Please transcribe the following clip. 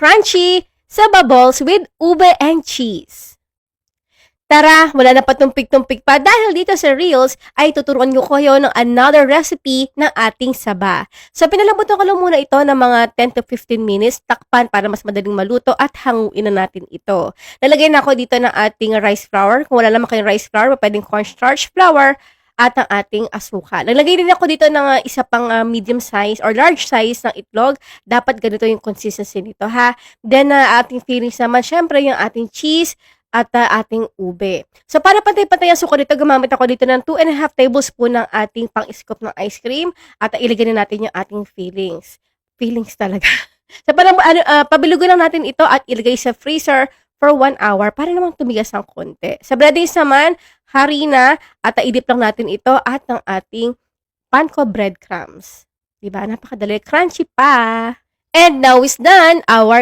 crunchy saba balls with ube and cheese. Tara, wala na patumpik-tumpik pa dahil dito sa Reels ay tuturuan ko kayo ng another recipe ng ating saba. So, pinalabutan ko lang muna ito ng mga 10 to 15 minutes, takpan para mas madaling maluto at hanguin na natin ito. Lalagay na ako dito ng ating rice flour. Kung wala naman kayong rice flour, pwedeng cornstarch flour at ang ating asukal. Naglagay din ako dito ng isa pang medium size or large size ng itlog. Dapat ganito yung consistency nito, ha? Then, ating fillings naman, syempre, yung ating cheese, at ating ube. So, para pantay-pantay ang suka dito, gumamit ako dito ng 2.5 tablespoon ng ating pang-scoop ng ice cream at ilagay na natin yung ating fillings. Fillings talaga. So, parang pabilugan lang natin ito at ilagay sa freezer for 1 hour para namang tumigas ng konti. Sa breadings naman, harina at idip lang natin ito at ng ating panko breadcrumbs. Diba? Napakadali. Crunchy pa! And now is done our